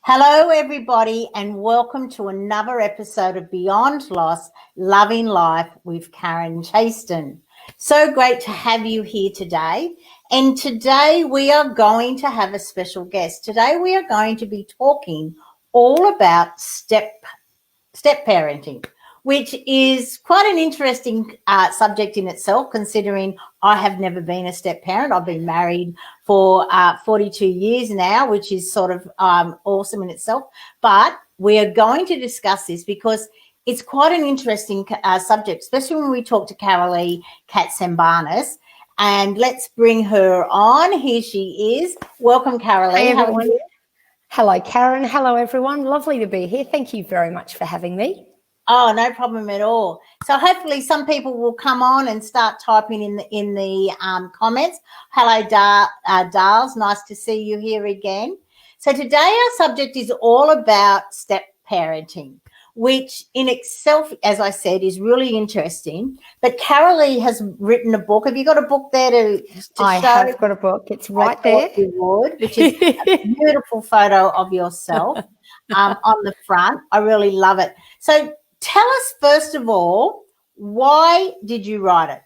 Hello, everybody, and welcome to another episode of Beyond Loss, Loving Life with Karen Chaston. So great to have you here today. And today we are going to have a special guest. Today we are going to be talking all about step parenting, which is quite an interesting subject in itself, considering I have never been a step parent. I've been married for 42 years now, which is sort of awesome in itself. But we are going to discuss this because it's quite an interesting subject, especially when we talk to Karalee Katsambanis. And let's bring her on. Here she is. Welcome, Karalee. Hey, everyone. Hello, Karen. Hello, everyone. Lovely to be here. Thank you very much for having me. Oh, no problem at all. So hopefully some people will come on and start typing in the comments. Hello, Darls. Nice to see you here again. So today our subject is all about step parenting, which in itself, as I said, is really interesting. But Karalee has written a book. Have you got a book there to I show? have got a book. It's right there. You would, which is a beautiful photo of yourself on the front. I really love it. So tell us, first of all, why did you write it?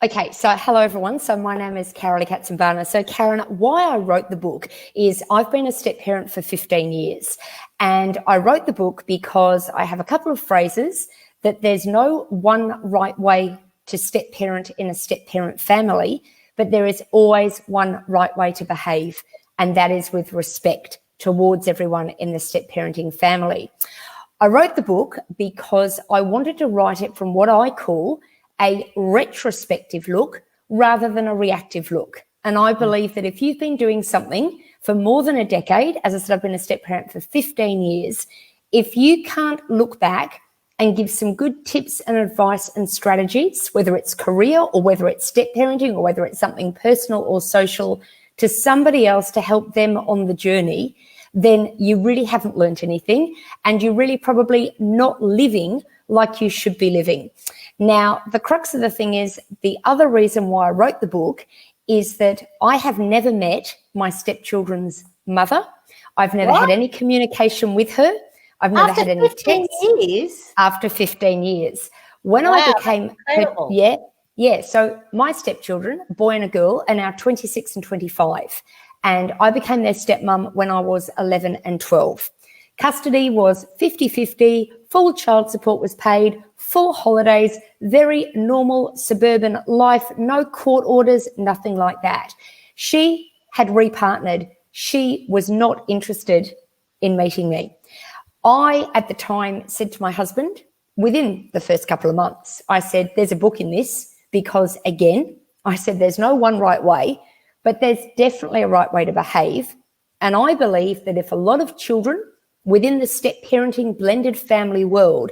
Okay, so hello, everyone. So my name is Karalee Katsambanis. So Karen, why I wrote the book is I've been a step parent for 15 years. And I wrote the book because I have a couple of phrases that there's no one right way to step parent in a step parent family, but there is always one right way to behave, and that is with respect towards everyone in the step parenting family. I wrote the book because I wanted to write it from what I call a retrospective look rather than a reactive look. And I believe that if you've been doing something for more than a decade, as I said, I've been a step parent for 15 years, if you can't look back and give some good tips and advice and strategies, whether it's career or whether it's step parenting or whether it's something personal or social, to somebody else to help them on the journey, then you really haven't learned anything and you're really probably not living like you should be living. Now, the crux of the thing is, the other reason why I wrote the book is that I have never met my stepchildren's mother. I've never had any communication with her. I've never had any texts. After 15 years. When I became her, so my stepchildren, a boy and a girl, are now 26 and 25. And I became their stepmom when I was 11 and 12. Custody was 50-50, full child support was paid, full holidays, very normal suburban life, no court orders, nothing like that. She had repartnered. She was not interested in meeting me. I, at the time, said to my husband, within the first couple of months, I said, there's a book in this because, again, I said there's no one right way, but there's definitely a right way to behave. And I believe that if a lot of children within the step parenting blended family world,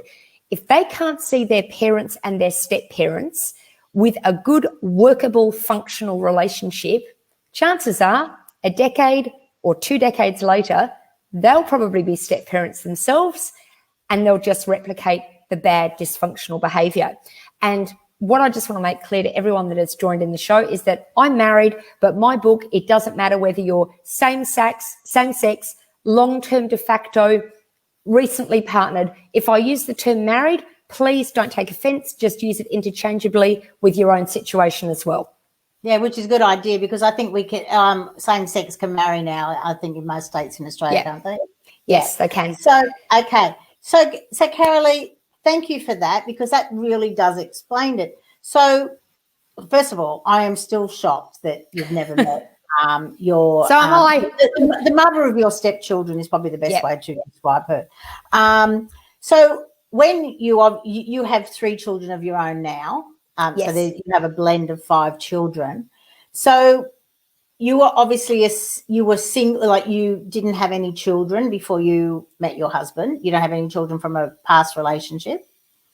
if they can't see their parents and their step parents with a good, workable, functional relationship, chances are a decade or 2 decades later, they'll probably be step parents themselves and they'll just replicate the bad, dysfunctional behavior. And what I just want to make clear to everyone that has joined in the show is that I'm married, but my book, it doesn't matter whether you're same sex, long-term de facto, recently partnered. If I use the term married, please don't take offense. Just use it interchangeably with your own situation as well. Yeah, which is a good idea because I think we can same sex can marry now. I think in most states in Australia, can't they? Yes, they can. So okay, so Karalee, thank you for that because that really does explain it. So first of all, I am still shocked that you've never met your. So am I. The mother of your stepchildren is probably the best way to describe her. So when you have 3 children of your own now. So you have a blend of 5 children. So you were obviously you were single, like you didn't have any children before you met your husband. You don't have any children from a past relationship.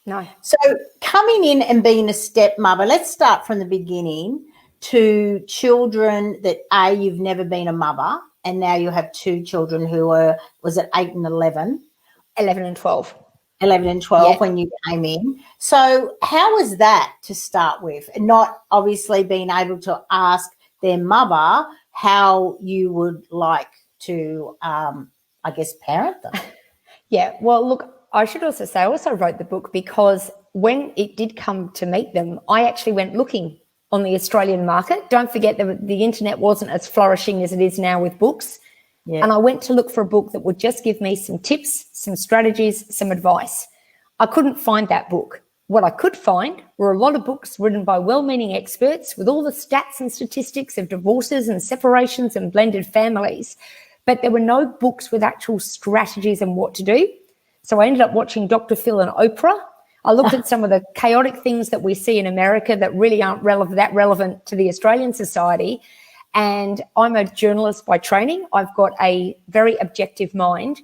No. So coming in and being a stepmother, let's start from the beginning to children that you've never been a mother, and now you have 2 children who are, was it 8 and 11? 11 and 12. 11 and 12 when you came in. So how was that to start with? And not obviously being able to ask their mother how you would like to I guess, parent them. Yeah, well, look, I should also say I also wrote the book because when it did come to meet them, I actually went looking on the Australian market. Don't forget that the internet wasn't as flourishing as it is now with books. Yeah. And I went to look for a book that would just give me some tips, some strategies, some advice. I couldn't find that book. What I could find were a lot of books written by well-meaning experts with all the stats and statistics of divorces and separations and blended families. But there were no books with actual strategies and what to do. So I ended up watching Dr. Phil and Oprah. I looked at some of the chaotic things that we see in America that really aren't relevant to the Australian society. And I'm a journalist by training. I've got a very objective mind.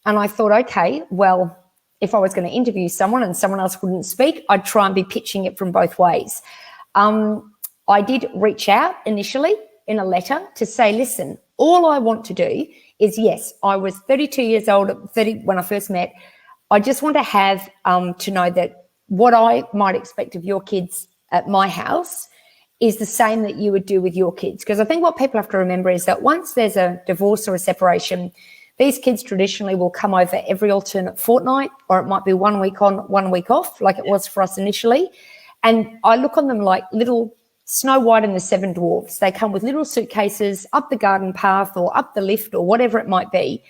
And I thought, okay, well, if I was going to interview someone and someone else wouldn't speak, I'd try and be pitching it from both ways. I did reach out initially in a letter to say, listen, all I want to do is, yes, I was 32 years old at 30 when I first met. I just want to have to know that what I might expect of your kids at my house is the same that you would do with your kids. Because I think what people have to remember is that once there's a divorce or a separation, these kids traditionally will come over every alternate fortnight, or it might be 1 week on, 1 week off, like it was for us initially. And I look on them like little Snow White and the Seven Dwarfs. They come with little suitcases up the garden path or up the lift or whatever it might be.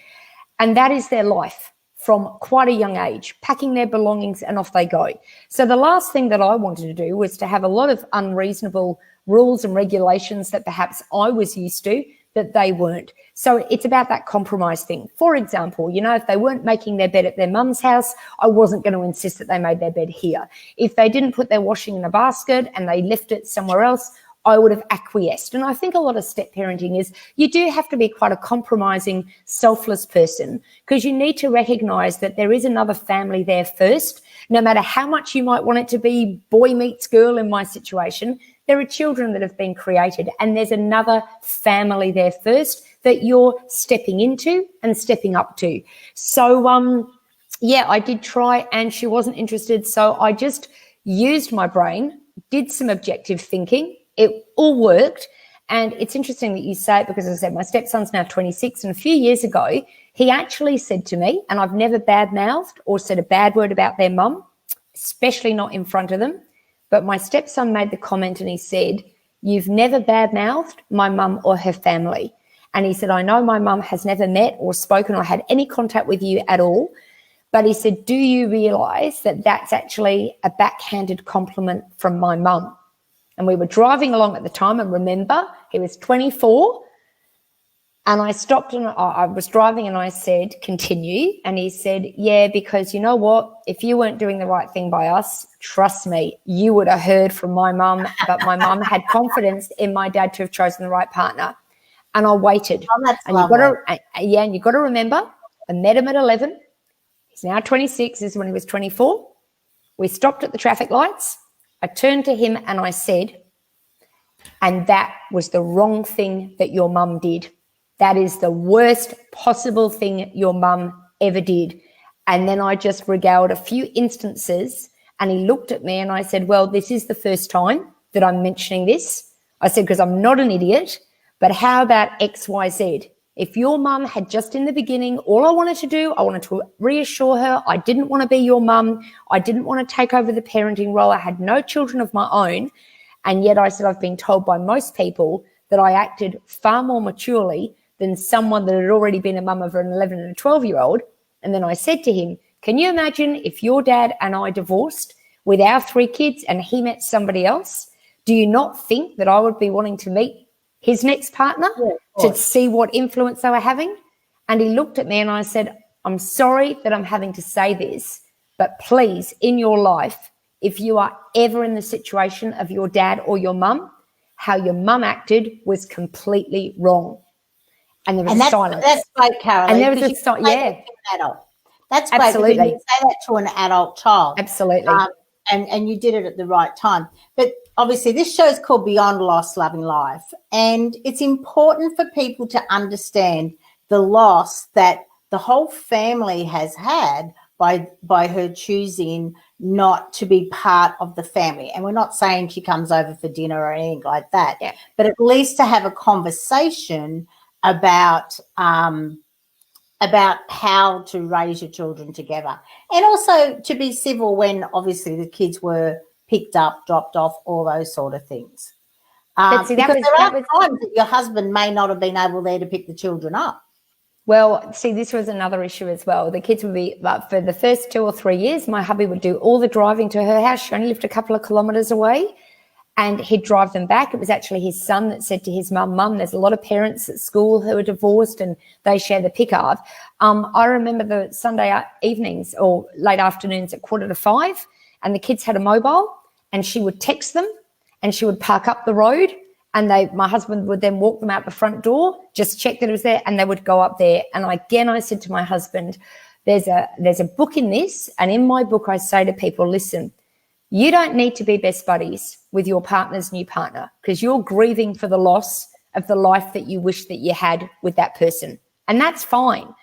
And that is their life from quite a young age, packing their belongings and off they go. So the last thing that I wanted to do was to have a lot of unreasonable rules and regulations that perhaps I was used to that they weren't. So it's about that compromise thing. For example, you know, if they weren't making their bed at their mum's house, I wasn't going to insist that they made their bed here. If they didn't put their washing in a basket and they left it somewhere else, I would have acquiesced. And I think a lot of step parenting is you do have to be quite a compromising, selfless person, because you need to recognize that there is another family there first. No matter how much you might want it to be boy meets girl in my situation, there are children that have been created and there's another family there first that you're stepping into and stepping up to. So, yeah, I did try and she wasn't interested. So I just used my brain, did some objective thinking. It all worked. And it's interesting that you say it because, as I said, my stepson's now 26. And a few years ago, he actually said to me, and I've never badmouthed or said a bad word about their mum, especially not in front of them. But my stepson made the comment and he said, "You've never badmouthed my mum or her family." And he said, "I know my mum has never met or spoken or had any contact with you at all." But he said, "Do you realise that that's actually a backhanded compliment from my mum?" And we were driving along at the time, and remember, he was 24. And I stopped and I was driving and I said, "Continue." And he said, "Yeah, because you know what? If you weren't doing the right thing by us, trust me, you would have heard from my mum." But my mum had confidence in my dad to have chosen the right partner. And I waited. Oh, that's and you've got to remember, I met him at 11. He's now 26. This is when he was 24. We stopped at the traffic lights. I turned to him and I said, "And that was the wrong thing that your mum did. That is the worst possible thing your mum ever did." And then I just regaled a few instances and he looked at me and I said, "Well, this is the first time that I'm mentioning this." I said, "Because I'm not an idiot, but how about X, Y, Z? If your mum had just in the beginning, all I wanted to do, I wanted to reassure her I didn't want to be your mum. I didn't want to take over the parenting role. I had no children of my own." And yet I said, "I've been told by most people that I acted far more maturely than someone that had already been a mum of an 11 and a 12-year-old. And then I said to him, "Can you imagine if your dad and I divorced with our 3 kids and he met somebody else? Do you not think that I would be wanting to meet his next partner to see what influence they were having?" And he looked at me and I said, "I'm sorry that I'm having to say this, but please, in your life, if you are ever in the situation of your dad or your mum, how your mum acted was completely wrong." And there was silence. That's great, Karalee. And there was a silence. That's great. Absolutely. Because you say that to an adult child. Absolutely. And you did it at the right time. But obviously this show is called Beyond Loss, Loving Life. And it's important for people to understand the loss that the whole family has had by her choosing not to be part of the family. And we're not saying she comes over for dinner or anything like that. Yeah. But at least to have a conversation about about how to raise your children together, and also to be civil when obviously the kids were picked up, dropped off, all those sort of things. But see, Because there are times that your husband may not have been able there to pick the children up. Well, see, this was another issue as well. The kids would be, like, for the first 2 or 3 years, my hubby would do all the driving to her house. She only lived a couple of kilometres away, and he'd drive them back. It was actually his son that said to his mum, there's a lot of parents at school who are divorced and they share the pickup. I remember the Sunday evenings or late afternoons at 4:45, and the kids had a mobile, and she would text them and she would park up the road, and my husband would then walk them out the front door, just check that it was there, and they would go up there. And I said to my husband, there's a book in this, and in my book I say to people, listen, you don't need to be best buddies with your partner's new partner because you're grieving for the loss of the life that you wish that you had with that person. And that's fine.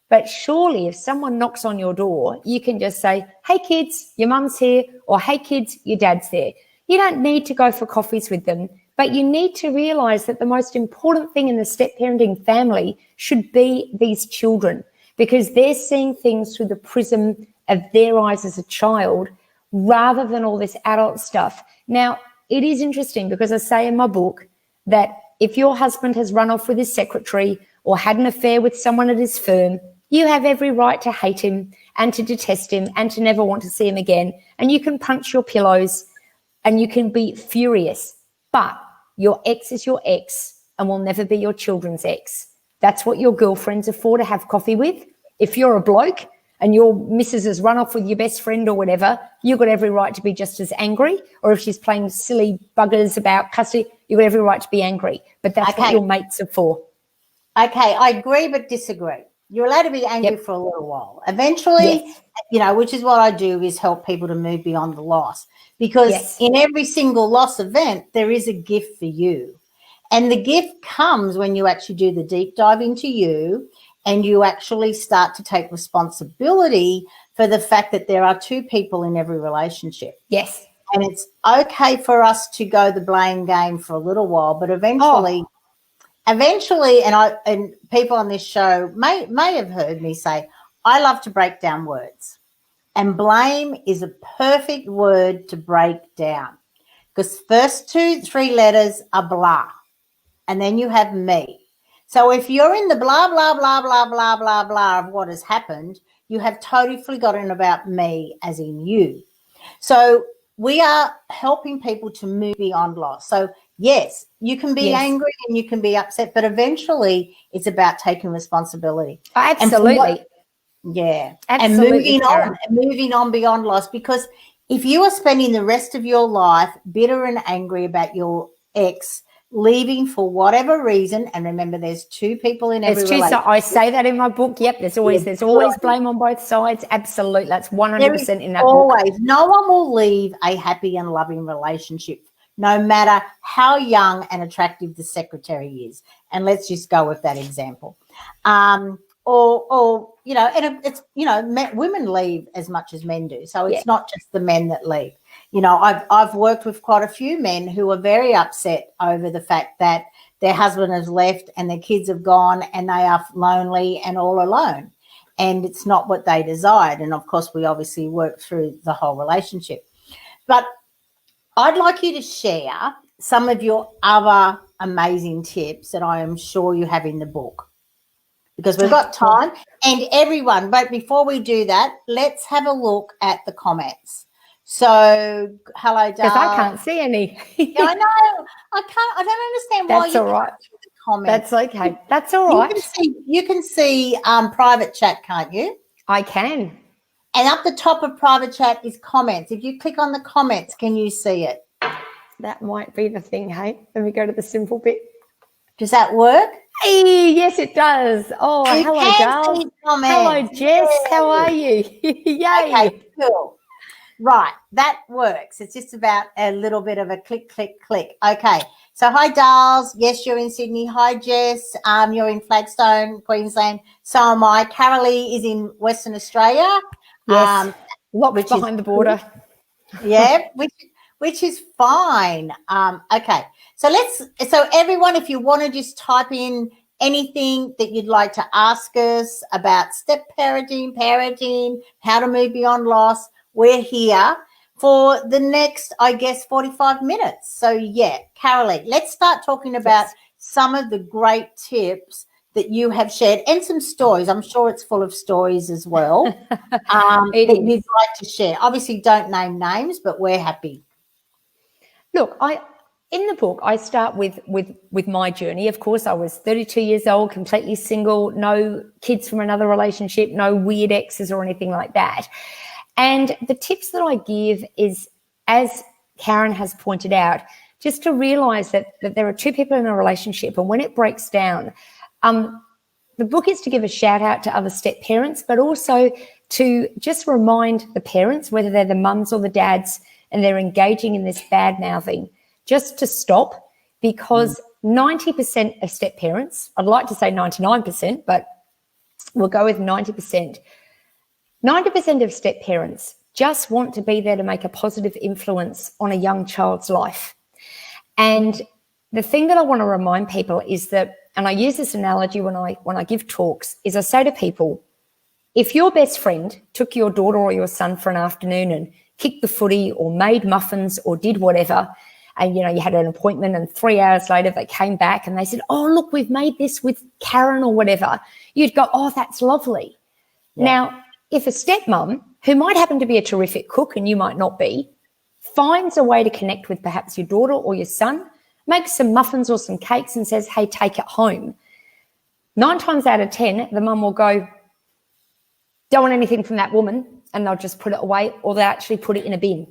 But surely if someone knocks on your door, you can just say, hey, kids, your mum's here, or hey, kids, your dad's there. You don't need to go for coffees with them, but you need to realise that the most important thing in the step-parenting family should be these children, because they're seeing things through the prism of their eyes as a child rather than all this adult stuff. Now, it is interesting because I say in my book that if your husband has run off with his secretary or had an affair with someone at his firm, you have every right to hate him and to detest him and to never want to see him again. And you can punch your pillows and you can be furious. But your ex is your ex and will never be your children's ex. That's what your girlfriends are for, to have coffee with. If you're a bloke and your missus has run off with your best friend or whatever, you've got every right to be just as angry. Or if she's playing silly buggers about custody, you've got every right to be angry. But that's what your mates are for. Okay, I agree but disagree. You're allowed to be angry for a little while. Eventually, which is what I do, is help people to move beyond the loss. Because in every single loss event, there is a gift for you. And the gift comes when you actually do the deep dive into you and you actually start to take responsibility for the fact that there are two people in every relationship. Yes. And it's okay for us to go the blame game for a little while, but eventually, and people on this show may have heard me say, I love to break down words. And blame is a perfect word to break down, because first 2-3 letters are blah, and then you have me. So if you're in the blah, blah, blah, blah, blah, blah, blah of what has happened, you have totally forgotten about me as in you. So we are helping people to move beyond loss. So yes, you can be angry and you can be upset, but eventually it's about taking responsibility. Absolutely. Absolutely. And moving on beyond loss, because if you are spending the rest of your life bitter and angry about your ex leaving for whatever reason, and remember, there's two people in every relationship. So I say that in my book. Yep, there's always blame on both sides. Absolutely, that's 100% in that book. Always, no one will leave a happy and loving relationship, no matter how young and attractive the secretary is. And let's just go with that example. Women leave as much as men do. So it's not just the men that leave. I've worked with quite a few men who are very upset over the fact that their husband has left and their kids have gone and they are lonely and all alone. And it's not what they desired. And, of course, we obviously work through the whole relationship. But I'd like you to share some of your other amazing tips that I am sure you have in the book, because we've got time. And everyone, but before we do that, let's have a look at the comments. So, hello, Dale. Because I can't see any. Yeah, I know. I don't understand why you can't see the comments. That's okay. That's all right. You can see private chat, can't you? I can. And up the top of private chat is comments. If you click on the comments, can you see it? That might be the thing, hey? Let me go to the simple bit. Does that work? Hey, yes, it does. Oh, hello, Dale. Hello, Jess. How are you? Yay. Okay, cool. Right, that works. It's just about a little bit of a click, click, click. Okay, so hi, Darls. Yes, you're in Sydney. Hi, Jess. You're in Flagstone, Queensland. So am I. Karalee is in Western Australia. Yes, locked behind the border. Yeah, which is fine. Okay, so everyone, if you want to just type in anything that you'd like to ask us about step parenting, how to move beyond loss, we're here for the next, I guess, 45 minutes. So, yeah, Karalee, let's start talking about some of the great tips that you have shared and some stories. I'm sure it's full of stories as well that you'd like to share. Obviously, don't name names, but we're happy. Look, in the book, I start with my journey. Of course, I was 32 years old, completely single, no kids from another relationship, no weird exes or anything like that. And the tips that I give is, as Karen has pointed out, just to realise that there are two people in a relationship, and when it breaks down, the book is to give a shout out to other step parents, but also to just remind the parents, whether they're the mums or the dads, and they're engaging in this bad mouthing, just to stop, because 90% of step parents, I'd like to say 99%, but we'll go with 90%. 90% of step parents just want to be there to make a positive influence on a young child's life. And the thing that I want to remind people is that, and I use this analogy when I give talks, is I say to people, if your best friend took your daughter or your son for an afternoon and kicked the footy or made muffins or did whatever, and, you had an appointment and 3 hours later they came back and they said, oh, look, we've made this with Karen or whatever, you'd go, oh, that's lovely. Yeah. Now, if a stepmom, who might happen to be a terrific cook and you might not be, finds a way to connect with perhaps your daughter or your son, makes some muffins or some cakes and says, hey, take it home, 9 times out of 10, the mum will go, don't want anything from that woman, and they'll just put it away, or they actually put it in a bin.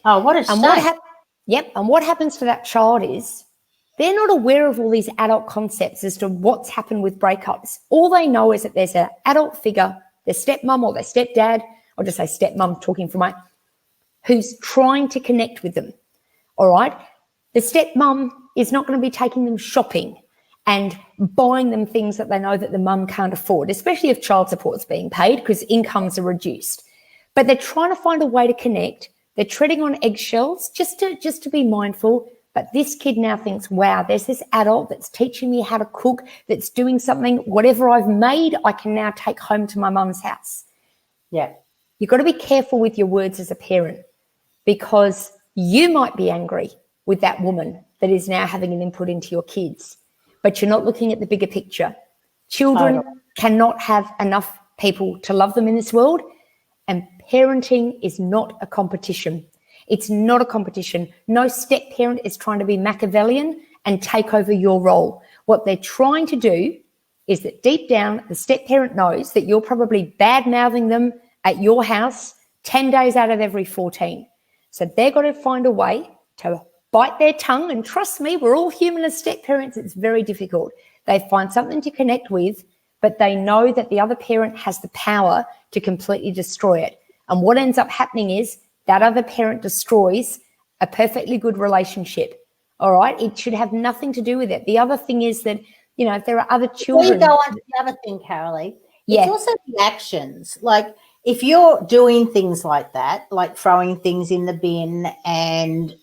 Oh, what a shame. And what happens to that child is they're not aware of all these adult concepts as to what's happened with breakups. All they know is that there's an adult figure, their stepmom or their stepdad, or just say stepmom, talking from who's trying to connect with them. All right? The stepmom is not going to be taking them shopping and buying them things that they know that the mum can't afford, especially if child support's being paid because incomes are reduced. But they're trying to find a way to connect. They're treading on eggshells just to be mindful. But this kid now thinks, wow, there's this adult that's teaching me how to cook, that's doing something, whatever I've made, I can now take home to my mum's house. Yeah. You've got to be careful with your words as a parent, because you might be angry with that woman that is now having an input into your kids, but you're not looking at the bigger picture. Children cannot have enough people to love them in this world, and parenting is not a competition. It's not a competition. No step parent is trying to be Machiavellian and take over your role. What they're trying to do is that deep down, the step parent knows that you're probably bad-mouthing them at your house 10 days out of every 14. So they've got to find a way to bite their tongue. And trust me, we're all human as step parents. It's very difficult. They find something to connect with, but they know that the other parent has the power to completely destroy it. And what ends up happening is that other parent destroys a perfectly good relationship. All right? It should have nothing to do with it. The other thing is that, if there are other children. Before you go on to the other thing, Karalee, it's also the actions. Like, if you're doing things like that, like throwing things in the bin and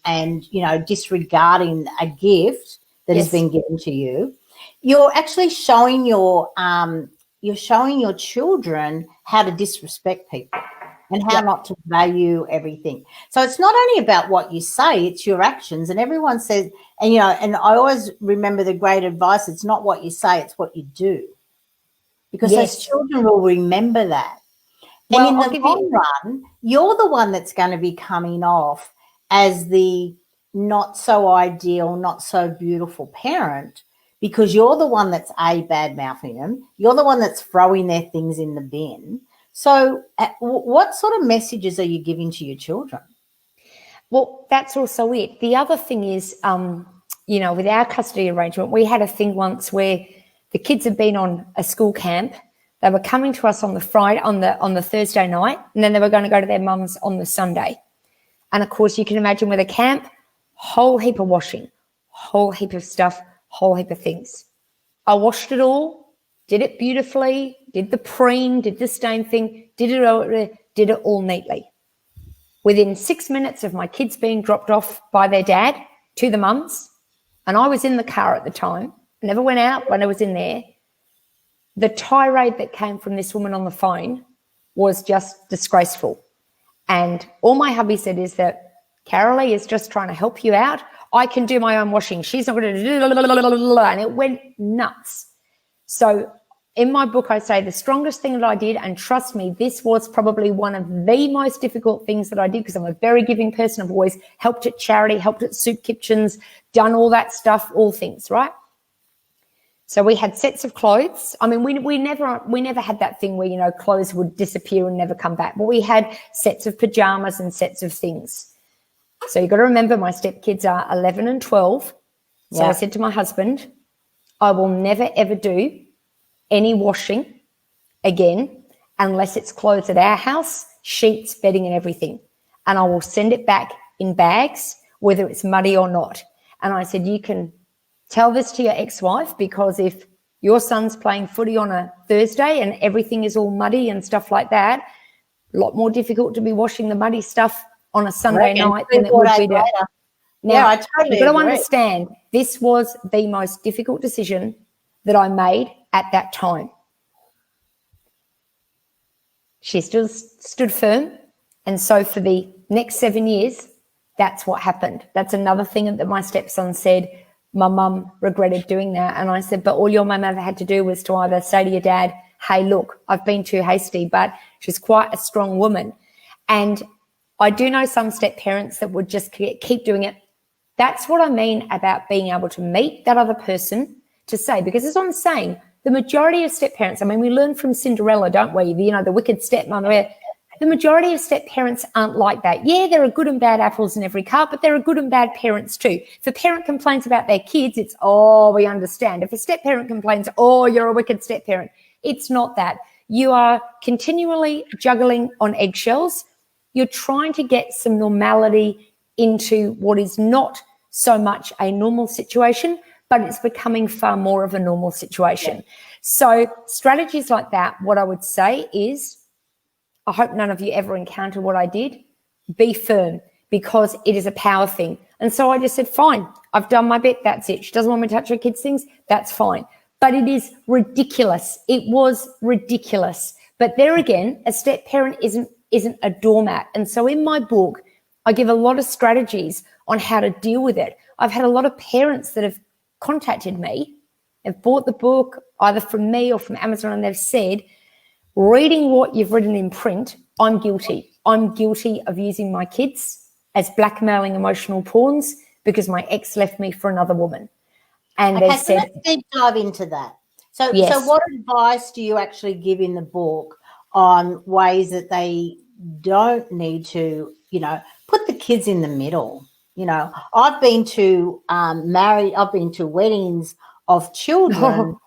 disregarding a gift that has been given to you, you're actually showing your children how to disrespect people and how not to value everything. So it's not only about what you say, it's your actions. And everyone says, and I always remember the great advice, it's not what you say, it's what you do. Because those children will remember that. And in the long run, you're the one that's going to be coming off as the not so ideal, not so beautiful parent, because you're the one that's bad-mouthing them. You're the one that's throwing their things in the bin. So what sort of messages are you giving to your children? Well, that's also it. The other thing is, with our custody arrangement, we had a thing once where the kids had been on a school camp. They were coming to us on the Friday, on the Thursday night, and then they were going to go to their mums on the Sunday. And of course, you can imagine with a camp, whole heap of washing, whole heap of stuff, whole heap of things. I washed it all, did it beautifully, did the preen, did the stain thing, did it all neatly. Within 6 minutes of my kids being dropped off by their dad to the mums, and I was in the car at the time, I never went out when I was in there. The tirade that came from this woman on the phone was just disgraceful. And all my hubby said is that Karalee is just trying to help you out. I can do my own washing. She's not going to do, and it went nuts. So in my book, I say the strongest thing that I did, and trust me, this was probably one of the most difficult things that I did because I'm a very giving person. I've always helped at charity, helped at soup kitchens, done all that stuff, all things, right? So we had sets of clothes. I mean, we never had that thing where, you know, clothes would disappear and never come back. But we had sets of pajamas and sets of things. So you've got to remember my stepkids are 11 and 12. So I said to my husband, I will never, ever do any washing again unless it's clothes at our house, sheets, bedding and everything. And I will send it back in bags, whether it's muddy or not. And I said, you can tell this to your ex-wife, because if your son's playing footy on a Thursday and everything is all muddy and stuff like that, a lot more difficult to be washing the muddy stuff on a Sunday night than it would be to. Now, I totally you've got to agree. understand, this was the most difficult decision that I made at that time. She still stood firm. And so for the next 7 years, that's what happened. That's another thing that my stepson said. My mum regretted doing that. And I said, but all your mum ever had to do was to either say to your dad, hey, look, I've been too hasty. But she's quite a strong woman. And I do know some step parents that would just keep doing it. That's what I mean about being able to meet that other person to say, because as I'm saying, the majority of step parents, I mean, we learn from Cinderella, don't we? You know, the wicked stepmother. The majority of step parents aren't like that. Yeah, there are good and bad apples in every car, but there are good and bad parents too. If a parent complains about their kids, it's, oh, we understand. If a step parent complains, oh, you're a wicked step parent, it's not that. You are continually juggling on eggshells. You're trying to get some normality into what is not so much a normal situation, but it's becoming far more of a normal situation. Yeah. So strategies like that, what I would say is, I hope none of you ever encounter what I did. Be firm, because it is a power thing. And so I just said, fine, I've done my bit. That's it. She doesn't want me to touch her kids' things. That's fine. But it is ridiculous. It was ridiculous. But there again, a step parent isn't a doormat. And so in my book, I give a lot of strategies on how to deal with it. I've had a lot of parents that have contacted me, have bought the book either from me or from Amazon, and they've said, reading what you've written in print, I'm guilty. I'm guilty of using my kids as blackmailing emotional pawns because my ex left me for another woman. And okay, they said, let's deep dive into that. So, yes. So what advice do you actually give in the book on ways that they don't need to, you know, put the kids in the middle? You know, I've been to I've been to weddings of children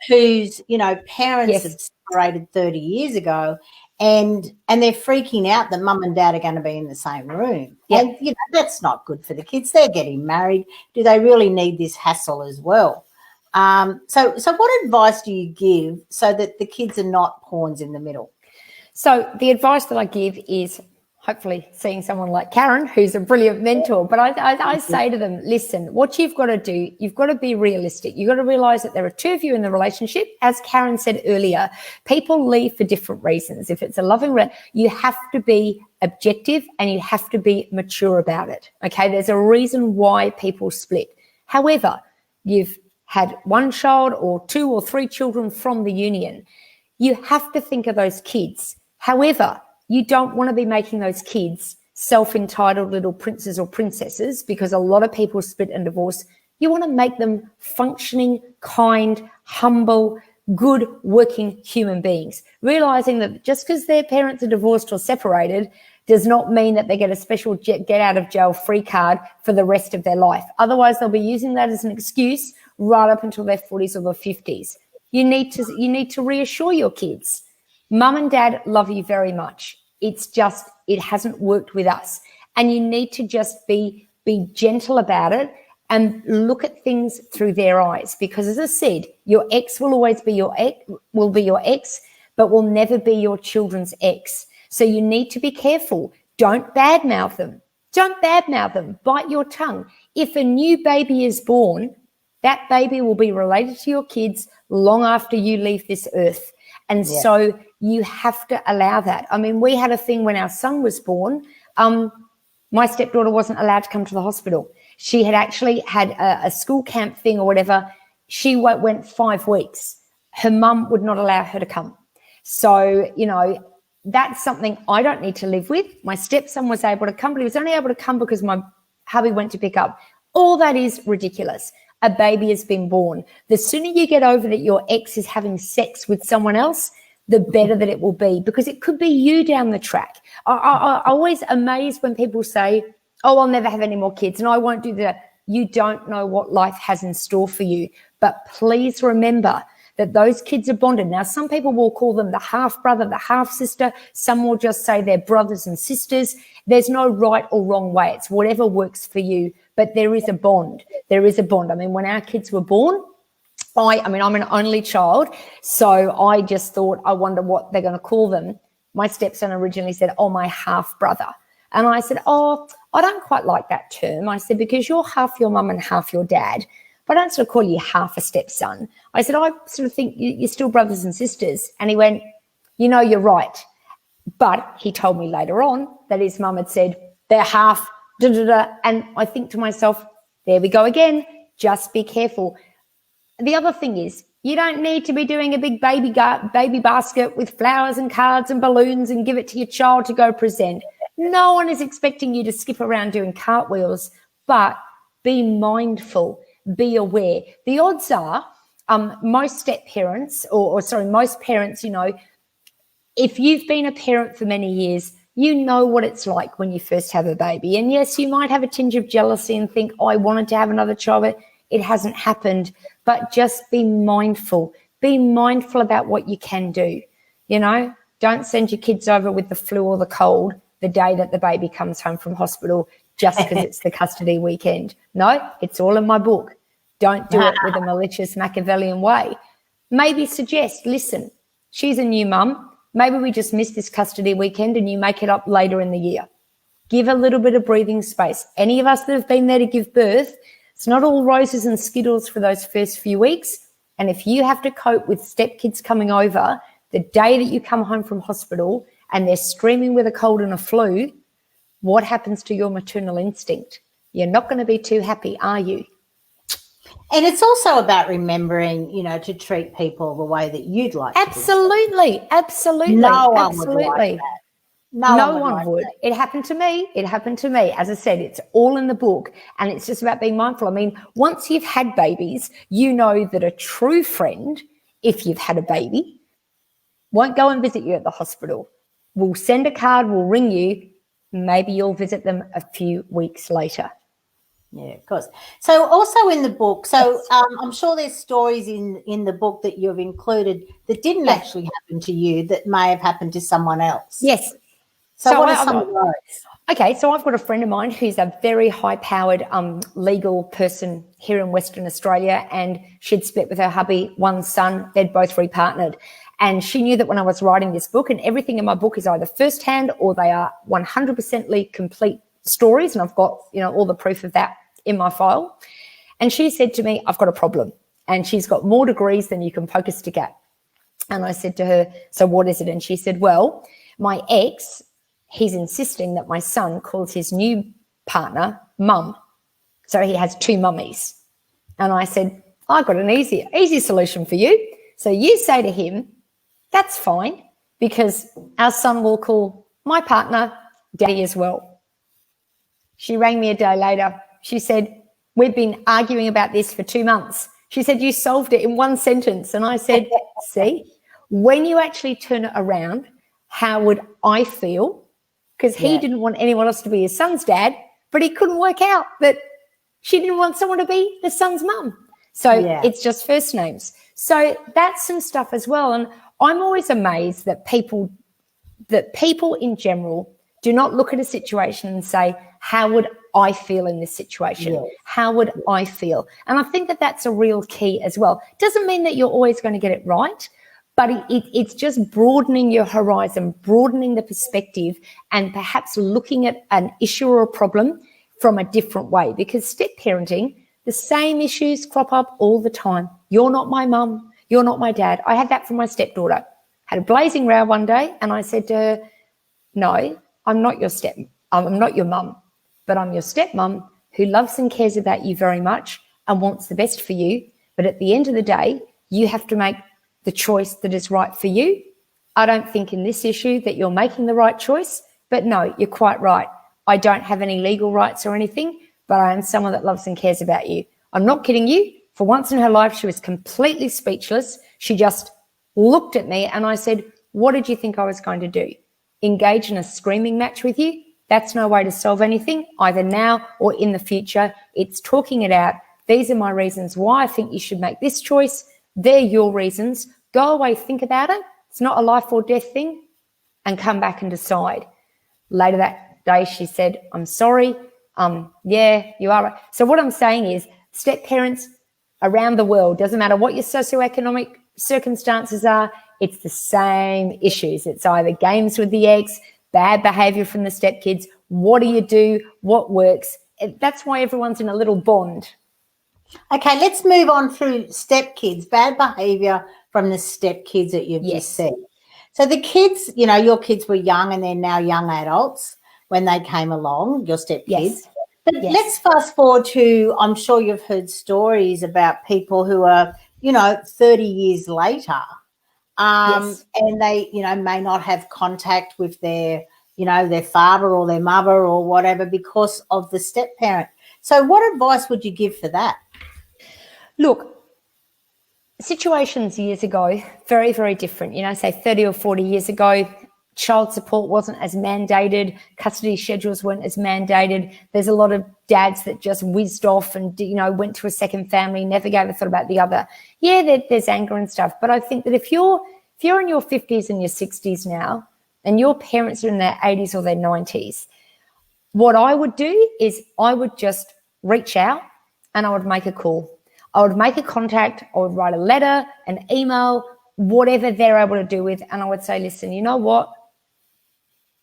whose, you know, parents have separated 30 years ago, and they're freaking out that mum and dad are going to be in the same room. Yep. And, you know, that's not good for the kids. They're getting married. Do they really need this hassle as well? So what advice do you give so that the kids are not pawns in the middle? So the advice that I give is hopefully seeing someone like Karen, who's a brilliant mentor. But I say to them, listen, what you've got to do, you've got to be realistic. You've got to realize that there are two of you in the relationship. As Karen said earlier, people leave for different reasons. If it's a loving, you have to be objective and you have to be mature about it. Okay, there's a reason why people split. However, you've had one child or two or three children from the union. You have to think of those kids. However, you don't want to be making those kids self-entitled little princes or princesses, because a lot of people split and divorce. You want to make them functioning, kind, humble, good, working human beings, realizing that just because their parents are divorced or separated does not mean that they get a special get out of jail free card for the rest of their life. Otherwise, they'll be using that as an excuse right up until their 40s or their 50s. You need to reassure your kids. Mum and dad love you very much. It's just, it hasn't worked with us. And you need to just be gentle about it and look at things through their eyes. Because as I said, your ex will always be your ex, but will never be your children's ex. So you need to be careful. Don't badmouth them. Don't badmouth them. Bite your tongue. If a new baby is born, that baby will be related to your kids long after you leave this earth. And so you have to allow that. I mean, we had a thing when our son was born. My stepdaughter wasn't allowed to come to the hospital. She had actually had a school camp thing or whatever. She went 5 weeks. Her mum would not allow her to come. So, you know, that's something I don't need to live with. My stepson was able to come, but he was only able to come because my hubby went to pick up. All that is ridiculous. A baby has been born. The sooner you get over that your ex is having sex with someone else, the better that it will be, because it could be you down the track. I always amazed when people say, oh, I'll never have any more kids and I won't do that. You don't know what life has in store for you. But please remember that those kids are bonded. Now, some people will call them the half brother, the half sister. Some will just say they're brothers and sisters. There's no right or wrong way. It's whatever works for you. But there is a bond. There is a bond. I mean, when our kids were born, I'm an only child, so I just thought, I wonder what they're going to call them. My stepson originally said, oh, my half brother. And I said, oh, I don't quite like that term. I said, because you're half your mum and half your dad. But I don't sort of call you half a stepson. I said, I sort of think you're still brothers and sisters. And he went, you know, you're right. But he told me later on that his mum had said, they're half, da, da, da. And I think to myself, there we go again. Just be careful. The other thing is, you don't need to be doing a big baby basket with flowers and cards and balloons and give it to your child to go present. No one is expecting you to skip around doing cartwheels, but be mindful. Be aware. The odds are most parents, you know, if you've been a parent for many years, you know what it's like when you first have a baby. And yes, you might have a tinge of jealousy and think, oh, I wanted to have another child, but it hasn't happened. But just be mindful. Be mindful about what you can do. You know, don't send your kids over with the flu or the cold the day that the baby comes home from hospital just because it's the custody weekend. No, it's all in my book. Don't do it with a malicious Machiavellian way. Maybe suggest, listen, she's a new mum. Maybe we just miss this custody weekend and you make it up later in the year. Give a little bit of breathing space. Any of us that have been there to give birth, it's not all roses and skittles for those first few weeks. And if you have to cope with stepkids coming over the day that you come home from hospital and they're screaming with a cold and a flu, what happens to your maternal instinct? You're not going to be too happy, are you? And it's also about remembering, you know, to treat people the way that you'd like Absolutely. to. Absolutely. No one Absolutely. would like that. No one would. It happened to me. It happened to me. As I said, it's all in the book and it's just about being mindful. I mean, once you've had babies, you know that a true friend, if you've had a baby, won't go and visit you at the hospital. We'll send a card, we'll ring you. Maybe you'll visit them a few weeks later. Yeah, of course. So also in the book, so I'm sure there's stories in the book that you've included that didn't actually happen to you that may have happened to someone else. Yes. So what are some of those? Okay, so I've got a friend of mine who's a very high-powered legal person here in Western Australia, and she'd split with her hubby, one son. They'd both repartnered. And she knew that when I was writing this book, and everything in my book is either first-hand or they are 100% complete stories, and I've got, you know, all the proof of that in my file. And she said to me, I've got a problem. And she's got more degrees than you can poke a stick at. And I said to her, so what is it? And she said, well, my ex, he's insisting that my son calls his new partner mum. So he has two mummies. And I said, I've got an easy solution for you. So you say to him, that's fine, because our son will call my partner daddy as well. She rang me a day later. She said, we've been arguing about this for 2 months. She said, you solved it in one sentence. And I said, see, when you actually turn it around, how would I feel? Because he didn't want anyone else to be his son's dad, but he couldn't work out that she didn't want someone to be the son's mum. So it's just first names. So that's some stuff as well. And I'm always amazed that people in general do not look at a situation and say, how would I feel in this situation? Yes. How would I feel? And I think that that's a real key as well. Doesn't mean that you're always going to get it right, but it's just broadening your horizon, broadening the perspective, and perhaps looking at an issue or a problem from a different way. Because step parenting, The same issues crop up all the time. You're not my mum. You're not my dad. I had that from my stepdaughter. Had a blazing row one day, and I said to her, no, I'm not your mum, but I'm your stepmom who loves and cares about you very much and wants the best for you. But at the end of the day, you have to make the choice that is right for you. I don't think in this issue that you're making the right choice, but no, you're quite right. I don't have any legal rights or anything, but I am someone that loves and cares about you. I'm not kidding you. For once in her life, she was completely speechless. She just looked at me and I said, what did you think I was going to do? Engage in a screaming match with you? That's no way to solve anything, either now or in the future. It's talking it out. These are my reasons why I think you should make this choice. They're your reasons. Go away, think about it. It's not a life or death thing, and come back and decide. Later that day, she said, I'm sorry. Yeah, you are right. So what I'm saying is step parents around the world, doesn't matter what your socioeconomic circumstances are, it's the same issues. It's either games with the eggs, bad behavior from the stepkids. What do you do? What works? That's why everyone's in a little bond. Okay, let's move on through stepkids, bad behavior from the stepkids that you've just said. So the kids, you know, your kids were young and they're now young adults when they came along, your stepkids. Yes. But let's fast forward to, I'm sure you've heard stories about people who are, you know, 30 years later, and they, you know, may not have contact with their, you know, their father or their mother or whatever because of the step parent. So what advice would you give for that? Look, situations years ago, very, very different. You know, say 30 or 40 years ago, child support wasn't as mandated, custody schedules weren't as mandated. There's a lot of dads that just whizzed off and, you know, went to a second family, never gave a thought about the other. Yeah, there's anger and stuff, but I think that if you're in your 50s and your 60s now and your parents are in their 80s or their 90s, what I would do is I would just reach out and I would make a call. I would make a contact, I would write a letter, an email, whatever they're able to do with, and I would say, listen, you know what?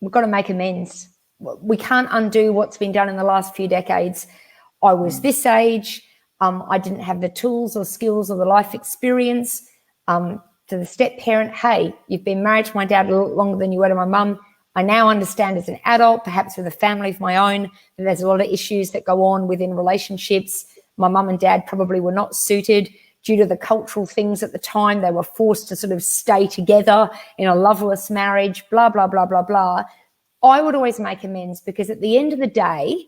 We've got to make amends. We can't undo what's been done in the last few decades. I was this age. I didn't have the tools or skills or the life experience. To the step parent, hey, you've been married to my dad a lot longer than you were to my mum. I now understand as an adult, perhaps with a family of my own, that there's a lot of issues that go on within relationships. My mum and dad probably were not suited due to the cultural things at the time. They were forced to sort of stay together in a loveless marriage, blah, blah, blah, blah, blah. I would always make amends because at the end of the day,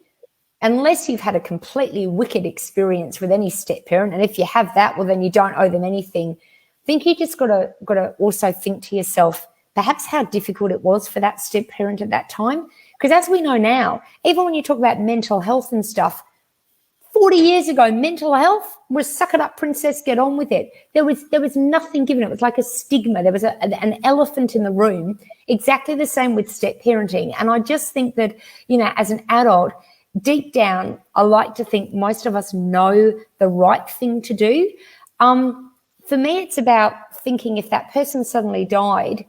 unless you've had a completely wicked experience with any step parent, and if you have that, well, then you don't owe them anything. I think you just got to also think to yourself, perhaps how difficult it was for that step parent at that time. Because as we know now, even when you talk about mental health and stuff, 40 years ago, mental health was suck it up, princess, get on with it. There was nothing given. It was like a stigma. There was an elephant in the room, exactly the same with step parenting. And I just think that, you know, as an adult, deep down, I like to think most of us know the right thing to do. For me, it's about thinking if that person suddenly died,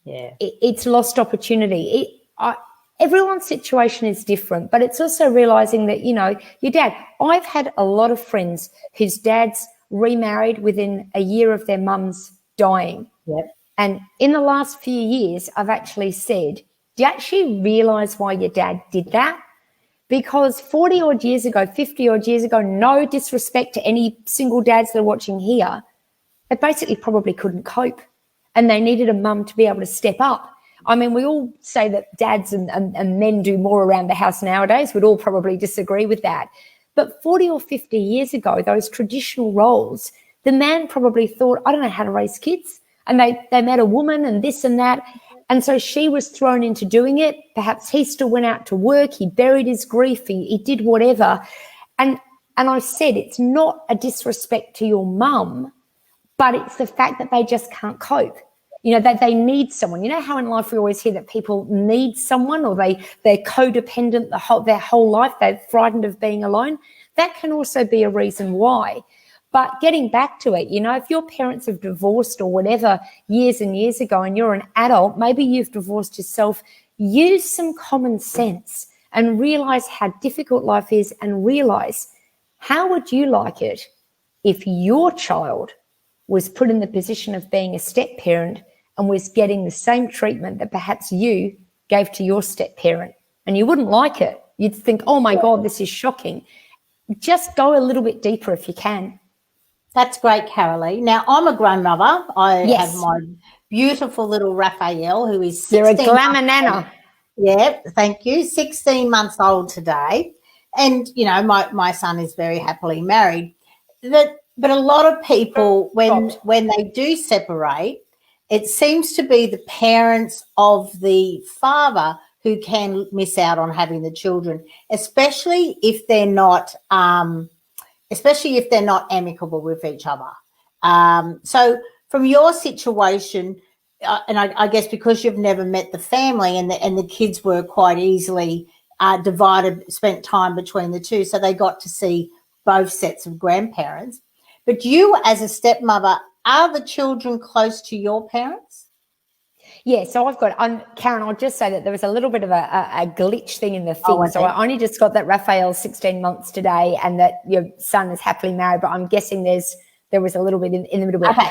it's lost opportunity. Everyone's situation is different, but it's also realizing that, you know, your dad, I've had a lot of friends whose dads remarried within a year of their mums dying. Yep. And in the last few years, I've actually said, do you actually realize why your dad did that? Because 40 odd years ago, 50 odd years ago, no disrespect to any single dads that are watching here, they basically probably couldn't cope and they needed a mum to be able to step up. I mean, we all say that dads and men do more around the house nowadays. We'd all probably disagree with that. But 40 or 50 years ago, those traditional roles, the man probably thought, I don't know how to raise kids. And they met a woman and this and that. And so she was thrown into doing it. Perhaps he still went out to work. He buried his grief. He did whatever. And I said, it's not a disrespect to your mum, but it's the fact that they just can't cope. You know, that they need someone. You know how in life we always hear that people need someone or they're codependent their whole life. They're frightened of being alone. That can also be a reason why. But getting back to it, you know, if your parents have divorced or whatever years and years ago and you're an adult, maybe you've divorced yourself, use some common sense and realize how difficult life is and realize How would you like it if your child was put in the position of being a step parent and was getting the same treatment that perhaps you gave to your step parent? And you wouldn't like it. You'd think, oh my God, this is shocking. Just go a little bit deeper if you can. That's great, Karalee. Now, I'm a grandmother. I have Yes. my beautiful little Raphael, who is 16 You're a glamour months old. nana. Yeah, thank you. 16 months old today. And, you know, my son is very happily married. But a lot of people, when they do separate, it seems to be the parents of the father who can miss out on having the children, especially if they're not amicable with each other. So from your situation, and I guess because you've never met the family and the kids were quite easily spent time between the two, so they got to see both sets of grandparents. But you, as a stepmother, are the children close to your parents? Yeah, so I've got, Karen, I'll just say that there was a little bit of a glitch thing in the thing. Oh, so I only just got that Raphael's 16 months today and that your son is happily married, but I'm guessing there was a little bit in the middle. Okay.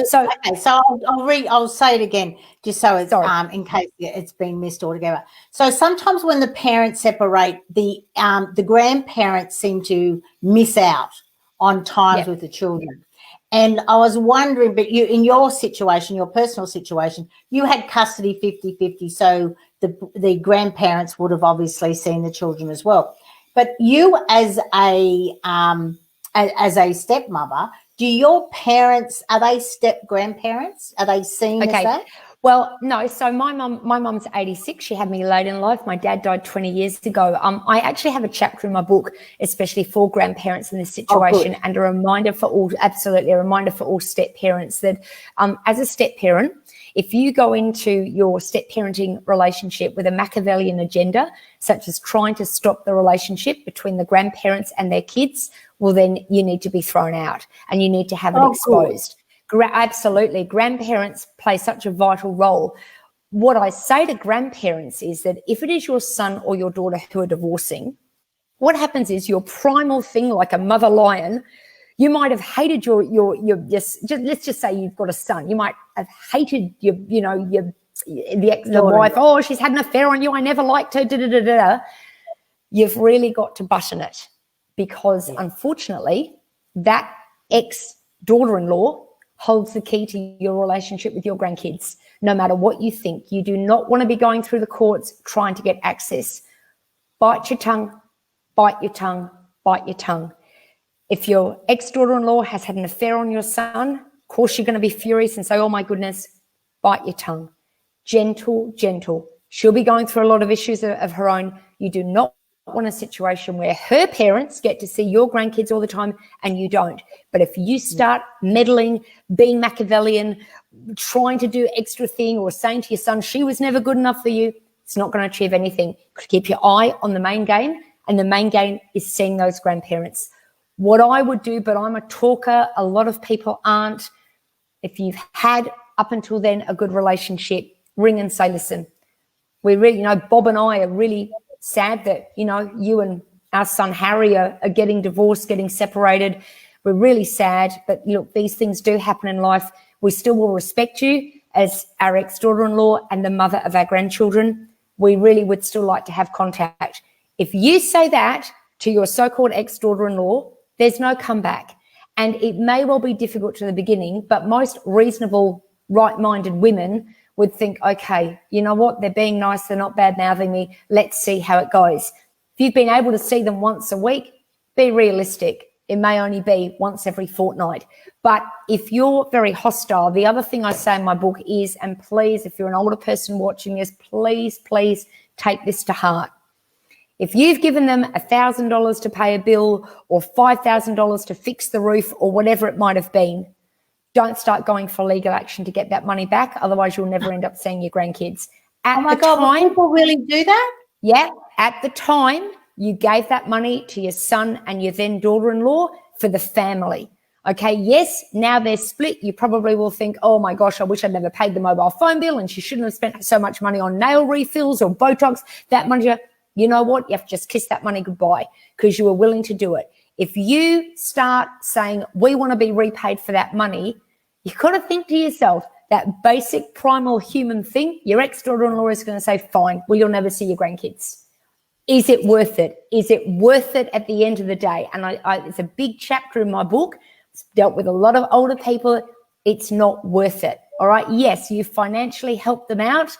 So I'll say it again, just so it's in case it's been missed altogether. So sometimes when the parents separate, the grandparents seem to miss out on times with the children. And I was wondering, but you, in your situation, your personal situation, you had custody 50-50, so the grandparents would have obviously seen the children as well. But you, as a stepmother, do your parents, are they step grandparents? Are they seen as that? Well, no. So my mum's 86. She had me late in life. My dad died 20 years ago. I actually have a chapter in my book, especially for grandparents in this situation, and a reminder for all step parents that as a step parent, if you go into your step parenting relationship with a Machiavellian agenda, such as trying to stop the relationship between the grandparents and their kids, well, then you need to be thrown out and you need to have it exposed. Absolutely. Grandparents play such a vital role. What I say to grandparents is that if it is your son or your daughter who are divorcing, what happens is your primal thing, like a mother lion, you might have hated your let's just say you've got a son. You might have hated the wife. Oh, she's had an affair on you. I never liked her. You've really got to button it because unfortunately that ex-daughter-in-law holds the key to your relationship with your grandkids. No matter what you think, you do not want to be going through the courts trying to get access. Bite your tongue, bite your tongue, bite your tongue. If your ex-daughter-in-law has had an affair on your son, of course you're going to be furious and say, oh my goodness, bite your tongue. Gentle, gentle. She'll be going through a lot of issues of her own. You do not want a situation where her parents get to see your grandkids all the time and you don't. But if you start meddling, being Machiavellian, trying to do extra thing or saying to your son, she was never good enough for you, it's not going to achieve anything. Keep your eye on the main game, and the main game is seeing those grandparents. What I would do, but I'm a talker, a lot of people aren't. If you've had up until then a good relationship, ring and say, listen, we really, Bob and I are really sad that, you and our son Harry are getting divorced, getting separated. We're really sad, but look, these things do happen in life. We still will respect you as our ex-daughter-in-law and the mother of our grandchildren. We really would still like to have contact. If you say that to your so-called ex-daughter-in-law, there's no comeback. And it may well be difficult to the beginning, but most reasonable, right-minded women would think, okay, you know what? They're being nice. They're not bad-mouthing me. Let's see how it goes. If you've been able to see them once a week, be realistic. It may only be once every fortnight. But if you're very hostile, the other thing I say in my book is, and please, if you're an older person watching this, please, please take this to heart. If you've given them $1,000 to pay a bill or $5,000 to fix the roof or whatever it might have been, don't start going for legal action to get that money back. Otherwise, you'll never end up seeing your grandkids. People really do that? Yeah. At the time, you gave that money to your son and your then daughter-in-law for the family. Okay, yes, now they're split. You probably will think, oh my gosh, I wish I'd never paid the mobile phone bill and she shouldn't have spent so much money on nail refills or Botox. That money, you know what? You have to just kiss that money goodbye because you were willing to do it. If you start saying, we want to be repaid for that money, you've got to think to yourself, that basic primal human thing, your ex-daughter-in-law is going to say, fine, well, you'll never see your grandkids. Is it worth it? Is it worth it at the end of the day? And it's a big chapter in my book. It's dealt with a lot of older people. It's not worth it. All right. Yes, you financially helped them out,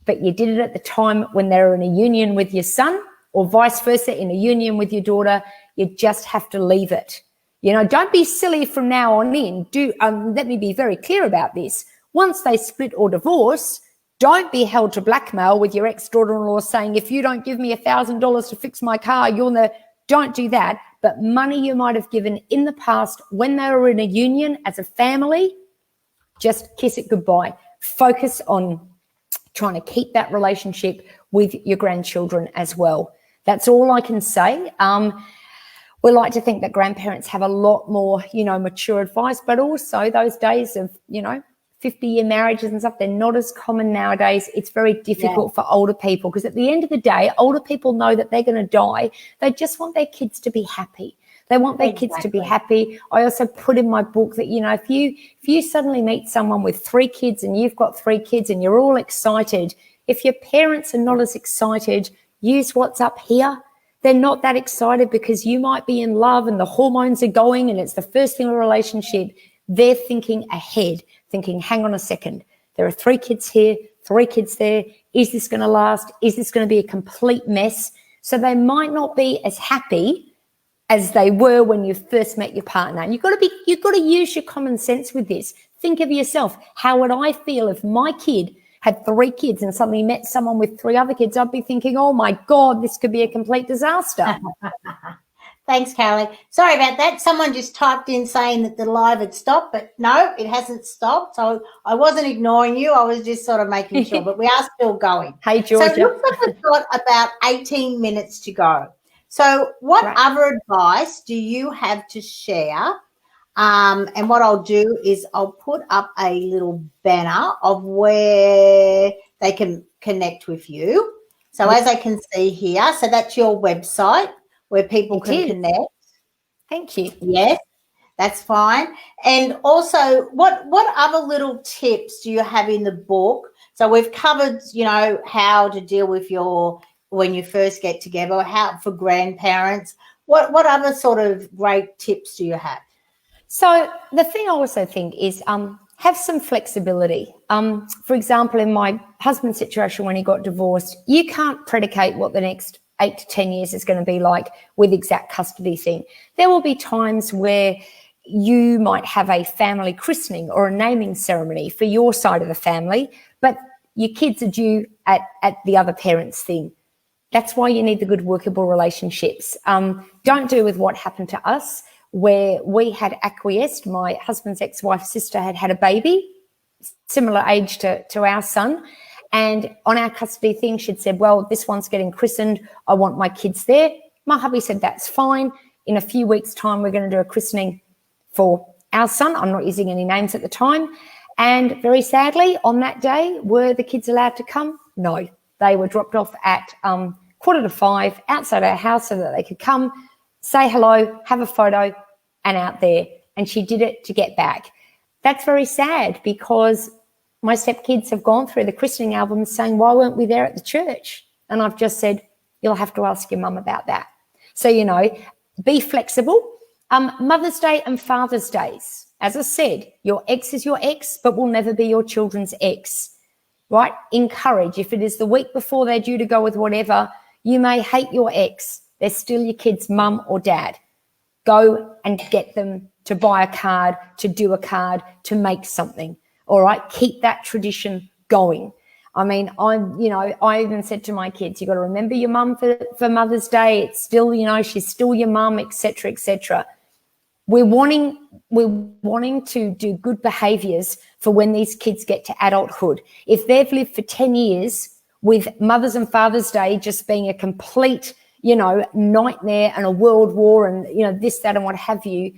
but you did it at the time when they were in a union with your son, or vice versa, in a union with your daughter. You just have to leave it. You know, don't be silly from now on in. Let me be very clear about this. Once they split or divorce, don't be held to blackmail with your ex-daughter-in-law saying, if you don't give me $1,000 to fix my car, don't do that. But money you might have given in the past when they were in a union as a family, just kiss it goodbye. Focus on trying to keep that relationship with your grandchildren as well. That's all I can say. We like to think that grandparents have a lot more, mature advice, but also those days of, 50-year marriages and stuff, they're not as common nowadays. It's very difficult for older people, because at the end of the day, older people know that they're going to die. They just want their kids to be happy. They want their kids to be happy. I also put in my book that, if you suddenly meet someone with 3 kids and you've got 3 kids and you're all excited, if your parents are not as excited, use what's up here. They're not that excited because you might be in love and the hormones are going and it's the first thing in a relationship. They're thinking ahead, thinking, hang on a second, there are 3 kids here, 3 kids there. Is this going to last? Is this going to be a complete mess? So they might not be as happy as they were when you first met your partner. And you've got to use your common sense with this. Think of yourself. How would I feel if my kid had 3 kids and suddenly met someone with 3 other kids? I'd be thinking, oh my God, this could be a complete disaster. Thanks, Karalee. Sorry about that. Someone just typed in saying that the live had stopped, but no, it hasn't stopped. So I wasn't ignoring you. I was just sort of making sure, but we are still going. Hey, Georgia. So it looks like we've got about 18 minutes to go. So what other advice do you have to share? And what I'll do is I'll put up a little banner of where they can connect with you. So as I can see here, so that's your website where people can connect. Thank you. Yes, that's fine. And also, what other little tips do you have in the book? So we've covered, how to deal with when you first get together, how for grandparents. What other sort of great tips do you have? So the thing I also think is have some flexibility. For example, in my husband's situation when he got divorced, you can't predicate what the next 8 to 10 years is going to be like with exact custody thing. There will be times where you might have a family christening or a naming ceremony for your side of the family, but your kids are due at the other parent's thing. That's why you need the good workable relationships. Don't do with what happened to us, where we had acquiesced. My husband's ex-wife's sister had a baby, similar age to our son. And on our custody thing, she'd said, well, this one's getting christened. I want my kids there. My hubby said, that's fine. In a few weeks' time, we're going to do a christening for our son. I'm not using any names at the time. And very sadly, on that day, were the kids allowed to come? No. They were dropped off at 4:45 outside our house so that they could come, say hello, have a photo, and out there. And she did it to get back. That's very sad because my stepkids have gone through the christening albums saying, why weren't we there at the church? And I've just said, you'll have to ask your mum about that. So, be flexible. Mother's Day and Father's Days. As I said, your ex is your ex, but will never be your children's ex, right? Encourage. If it is the week before they're due to go with whatever, you may hate your ex. They're still your kid's mum or dad. Go and get them to buy a card, to do a card, to make something. All right, keep that tradition going. I mean, I even said to my kids, you got to remember your mum for Mother's Day. It's still, she's still your mum, etc., etc. We're wanting to do good behaviours for when these kids get to adulthood. If they've lived for 10 years with Mother's and Father's Day just being a complete, nightmare and a world war and, this, that, and what have you,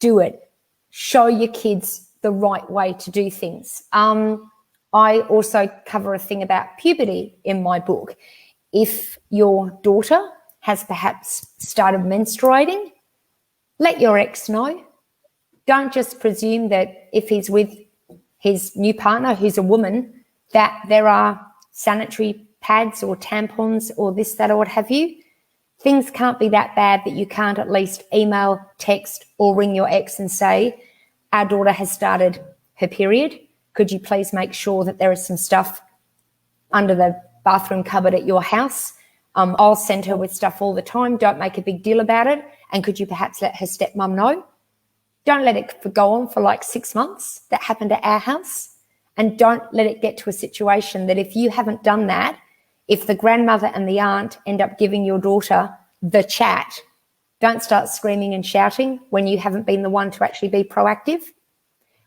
do it. Show your kids the right way to do things. I also cover a thing about puberty in my book. If your daughter has perhaps started menstruating, let your ex know. Don't just presume that if he's with his new partner, who's a woman, that there are sanitary pads or tampons or this, that, or what have you. Things can't be that bad that you can't at least email, text, or ring your ex and say, our daughter has started her period. Could you please make sure that there is some stuff under the bathroom cupboard at your house? I'll send her with stuff all the time. Don't make a big deal about it. And could you perhaps let her stepmom know? Don't let it go on for like 6 months. That happened at our house. And don't let it get to a situation that if you haven't done that, if the grandmother and the aunt end up giving your daughter the chat, don't start screaming and shouting when you haven't been the one to actually be proactive.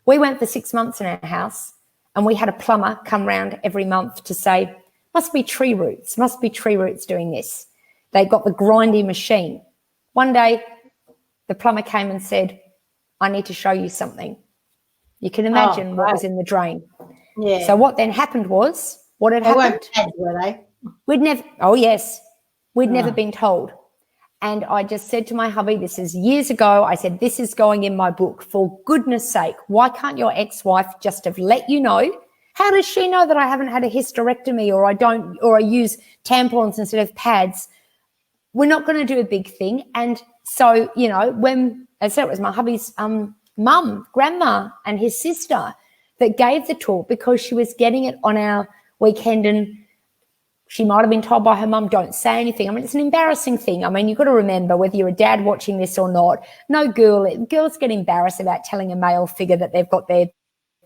We went for 6 months in our house and we had a plumber come round every month to say, must be tree roots doing this. They got the grinding machine. One day, the plumber came and said, I need to show you something. You can imagine what was in the drain. Yeah. So what then happened was, what had They happened? weren't pads, were they? We'd never been told. And I just said to my hubby, this is years ago, I said, this is going in my book. For goodness sake, why can't your ex-wife just have let you know? How does she know that I haven't had a hysterectomy or I use tampons instead of pads? We're not going to do a big thing. And so, when I said it was my hubby's mum, grandma, and his sister that gave the talk because she was getting it on our weekend and she might have been told by her mum, don't say anything. I mean, it's an embarrassing thing. I mean, you've got to remember whether you're a dad watching this or not, girls get embarrassed about telling a male figure that they've got their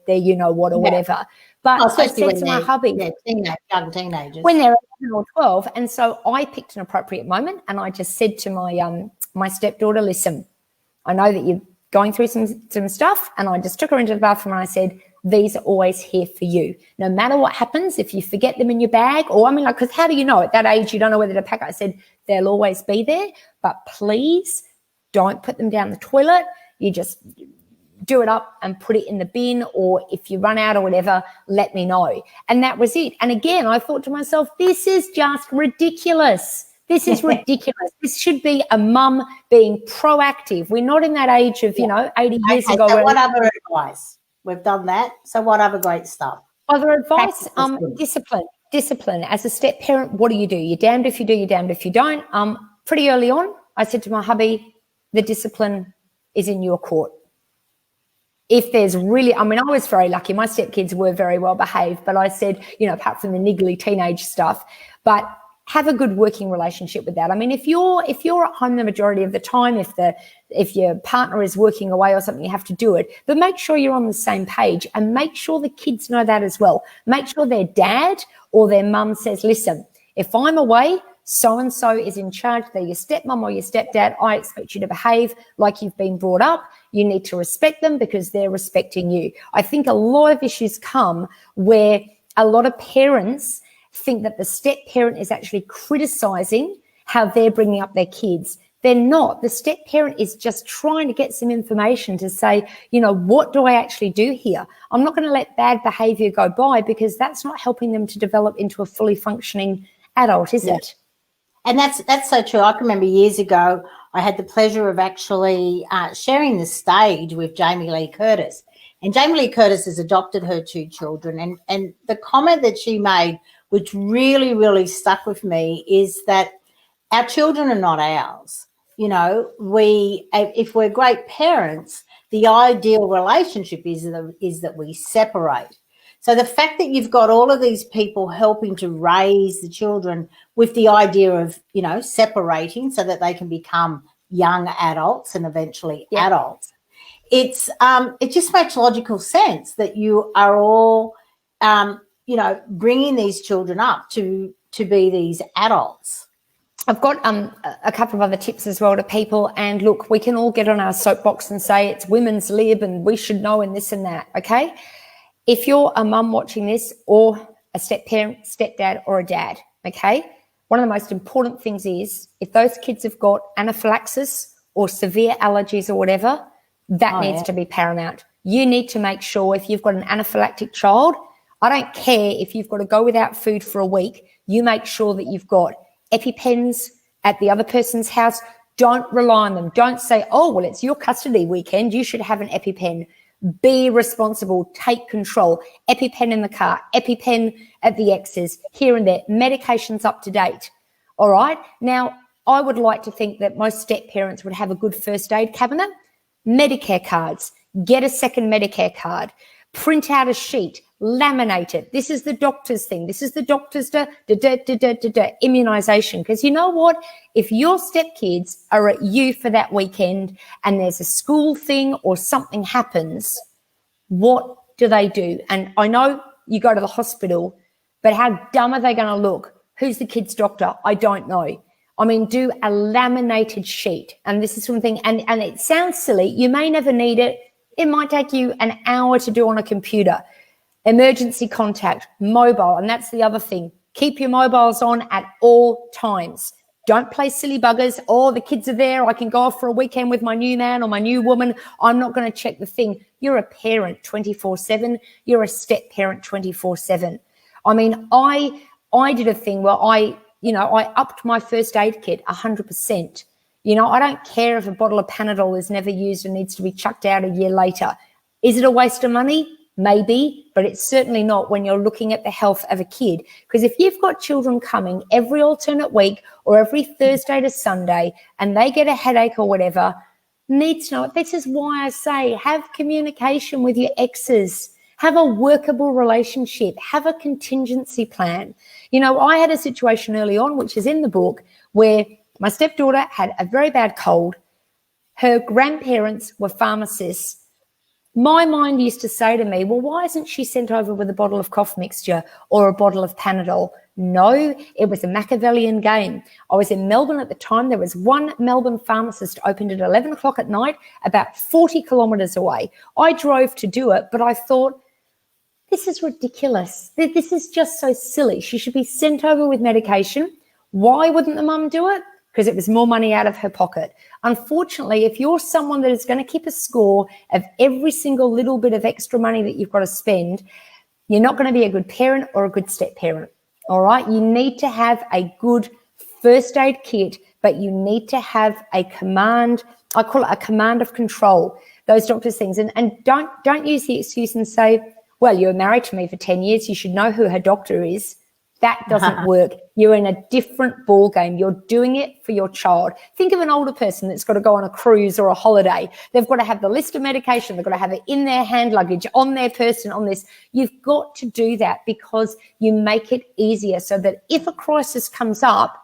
you-know-what or whatever. But I said to my hubby, young teenagers, when they're 11 or 12, and so I picked an appropriate moment and I just said to my stepdaughter, listen, I know that you're going through some stuff, and I just took her into the bathroom and I said, these are always here for you. No matter what happens, if you forget them in your bag, or because how do you know at that age you don't know whether to pack? I said, they'll always be there, but please don't put them down the toilet. You just do it up and put it in the bin, or if you run out or whatever, let me know. And that was it. And again, I thought to myself, this is just ridiculous. This is ridiculous. This should be a mum being proactive. We're not in that age of, 80 years ago. So what other advice? We've done that. So what other great stuff? Other advice, discipline. As a step parent, what do? You're damned if you do, you're damned if you don't. Pretty early on, I said to my hubby, the discipline is in your court. If there's I was very lucky. My stepkids were very well behaved, but I said, apart from the niggly teenage stuff, but have a good working relationship with that. I mean, if you're at home the majority of the time, if your partner is working away or something, you have to do it. But make sure you're on the same page and make sure the kids know that as well. Make sure their dad or their mum says, listen, if I'm away, so-and-so is in charge. They're your stepmom or your stepdad. I expect you to behave like you've been brought up. You need to respect them because they're respecting you. I think a lot of issues come where a lot of parents think that the step parent is actually criticizing how they're bringing up their kids. They're not. The step parent is just trying to get some information to say, what do I actually do here? I'm not going to let bad behavior go by because that's not helping them to develop into a fully functioning adult, is it? And that's so true. I can remember years ago, I had the pleasure of actually sharing the stage with Jamie Lee Curtis. And Jamie Lee Curtis has adopted her 2 children. And the comment that she made, which really, really stuck with me, is that our children are not ours. If we're great parents, the ideal relationship is that we separate. So the fact that you've got all of these people helping to raise the children with the idea of, separating so that they can become young adults and eventually adults, it just makes logical sense that you are all, bringing these children up to be these adults. I've got a couple of other tips as well to people. And look, we can all get on our soapbox and say it's women's lib and we should know and this and that, okay? If you're a mum watching this or a step parent, stepdad or a dad, okay, one of the most important things is if those kids have got anaphylaxis or severe allergies or whatever, that needs to be paramount. You need to make sure if you've got an anaphylactic child, I don't care if you've got to go without food for a week, you make sure that you've got EpiPens at the other person's house, don't rely on them. Don't say, oh, well, it's your custody weekend, you should have an EpiPen. Be responsible, take control. EpiPen in the car, EpiPen at the ex's, here and there, medications up to date. All right. Now, I would like to think that most step parents would have a good first aid cabinet. Medicare cards, get a second Medicare card, print out a sheet, laminate it. This is the doctor's thing. This is the doctor's immunization. Because you know what? If your stepkids are at you for that weekend and there's a school thing or something happens, what do they do? And I know you go to the hospital, but how dumb are they going to look? Who's the kid's doctor? I don't know. I mean, do a laminated sheet. And this is something, and it sounds silly. You may never need it. It might take you an hour to do on a computer. Emergency contact, mobile. And that's the other thing. Keep your mobiles on at all times. Don't play silly buggers. Oh, the kids are there. I can go off for a weekend with my new man or my new woman. I'm not going to check the thing. You're a parent 24/7. You're a step parent 24/7. I mean, I did a thing where I upped my first aid kit 100%. I don't care if a bottle of Panadol is never used and needs to be chucked out a year later. Is it a waste of money? Maybe, but it's certainly not when you're looking at the health of a kid. Because if you've got children coming every alternate week or every Thursday to Sunday and they get a headache or whatever, needs to know. This is why I say have communication with your exes. Have a workable relationship. Have a contingency plan. I had a situation early on, which is in the book, where my stepdaughter had a very bad cold. Her grandparents were pharmacists. My mind used to say to me, well, why isn't she sent over with a bottle of cough mixture or a bottle of Panadol? No, it was a Machiavellian game. I was in Melbourne at the time. There was one Melbourne pharmacist opened at 11 o'clock at night, about 40 kilometres away. I drove to do it, but I thought, this is ridiculous. This is just so silly. She should be sent over with medication. Why wouldn't the mum do it? Because it was more money out of her pocket. Unfortunately, if you're someone that is going to keep a score of every single little bit of extra money that you've got to spend, you're not going to be a good parent or a good step parent. All right. You need to have a good first aid kit, but you need to have a command. I call it a command of control, those doctors' things. And don't use the excuse and say, well, you were married to me for 10 years. You should know who her doctor is. That doesn't work. You're in a different ball game. You're doing it for your child. Think of an older person that's got to go on a cruise or a holiday. They've got to have the list of medication. They've got to have it in their hand luggage, on their person, on this. You've got to do that because you make it easier so that if a crisis comes up,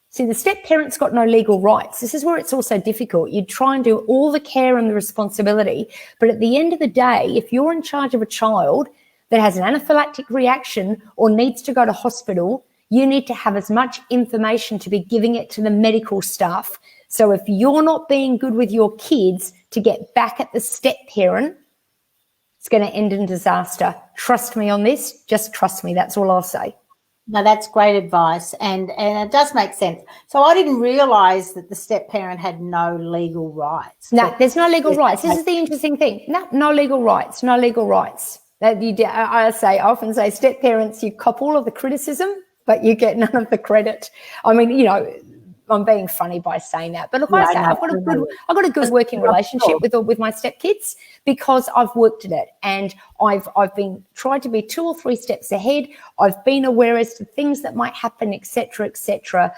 see, the step parent's got no legal rights. This is where it's also difficult. You try and do all the care and the responsibility, but at the end of the day, if you're in charge of a child that has an anaphylactic reaction or needs to go to hospital, you need to have as much information to be giving it to the medical staff. So if you're not being good with your kids to get back at the step parent, it's going to end in disaster. Trust me on this. Just trust me. That's all I'll say. No, that's great advice, and it does make sense. So I didn't realise that the step parent had no legal rights. No, there's no legal rights. This is the interesting thing. No legal rights. No legal rights. I often say step parents, you cop all of the criticism, but you get none of the credit. I mean, I'm being funny by saying that, but look, I've got a good working relationship with my stepkids because I've worked at it, and I've been tried to be 2 or 3 steps ahead. I've been aware as to things that might happen, etc., etc.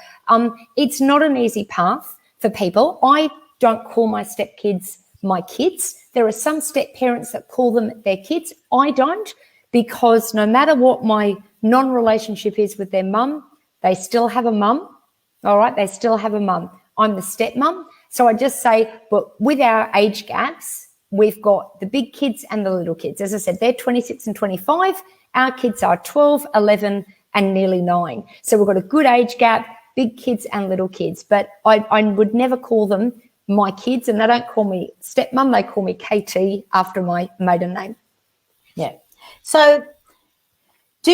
It's not an easy path for people. I don't call my stepkids my kids. There are some step parents that call them their kids. I don't, because no matter what my non-relationship is with their mum, they still have a mum. All right, they still have a mum. I'm the stepmom. So I just say, but with our age gaps, we've got the big kids and the little kids. As I said, they're 26 and 25. Our kids are 12, 11, and nearly 9. So we've got a good age gap, big kids and little kids. But I would never call them my kids, and they don't call me stepmom. They call me KT after my maiden name. Yeah. So Do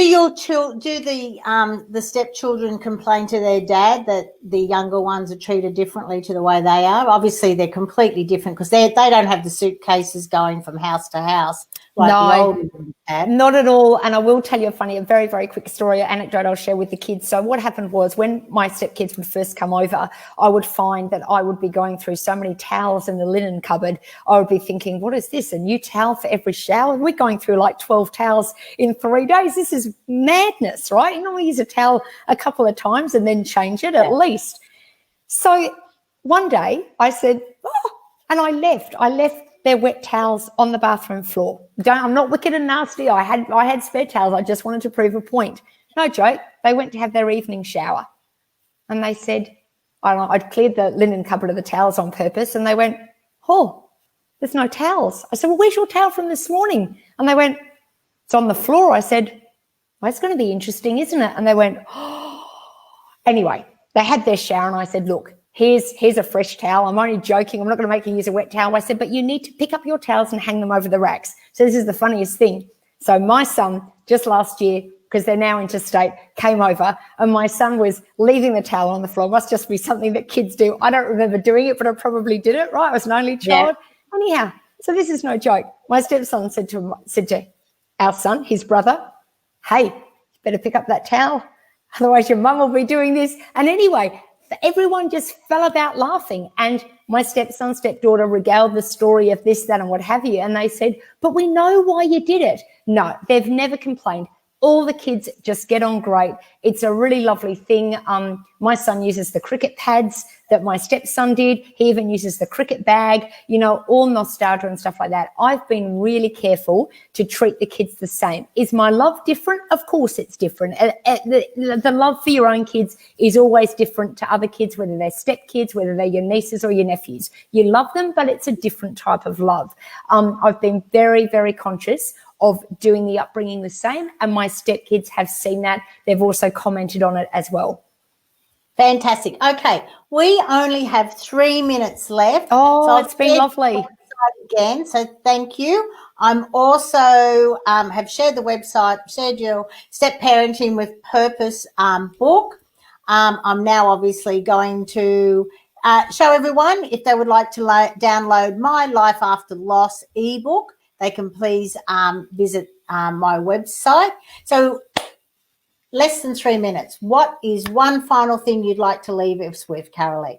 the stepchildren complain to their dad that the younger ones are treated differently to the way they are? Obviously, they're completely different because they don't have the suitcases going from house to house like the older ones had. Not at all. And I will tell you a very, very quick story, an anecdote I'll share with the kids. So what happened was when my stepkids would first come over, I would find that I would be going through so many towels in the linen cupboard. I would be thinking, what is this? A new towel for every shower? We're going through like 12 towels in 3 days. This is madness, right? You know, we use a towel a couple of times and then change it at least. So one day I said, and I left their wet towels on the bathroom floor. I'm not wicked and nasty. I had spare towels. I just wanted to prove a point. No joke. They went to have their evening shower. And they said, I'd cleared the linen cupboard of the towels on purpose. And they went, oh, there's no towels. I said, well, where's your towel from this morning? And they went, it's on the floor. I said, well, it's going to be interesting, isn't it? And they went, oh. Anyway, they had their shower. And I said, look, here's a fresh towel. I'm only joking. I'm not going to make you use a wet towel. I said, but you need to pick up your towels and hang them over the racks. So this is the funniest thing. So my son just last year, because they're now interstate, came over and my son was leaving the towel on the floor. It must just be something that kids do. I don't remember doing it, but I probably did it, right? I was an only child. Yeah. Anyhow, so this is no joke. My stepson said to our son, his brother, hey, you better pick up that towel. Otherwise your mum will be doing this. And anyway, everyone just fell about laughing. And my stepson, stepdaughter regaled the story of this, that, and what have you. And they said, but we know why you did it. No, they've never complained. All the kids just get on great. It's a really lovely thing. My son uses the cricket pads that my stepson did. He even uses the cricket bag, you know, all nostalgia and stuff like that. I've been really careful to treat the kids the same. Is my love different? Of course it's different. The love for your own kids is always different to other kids, whether they're stepkids, whether they're your nieces or your nephews. You love them, but it's a different type of love. I've been very, very conscious of doing the upbringing the same, and my stepkids have seen that. They've also commented on it as well. Fantastic. Okay, we only have 3 minutes left. Oh, so it's been lovely. Again, so thank you. I'm also have shared the website, shared your Step Parenting with Purpose book. I'm now obviously going to show everyone if they would like to download my Life After Loss ebook. They can please visit my website. So less than 3 minutes. What is one final thing you'd like to leave us with, Karalee?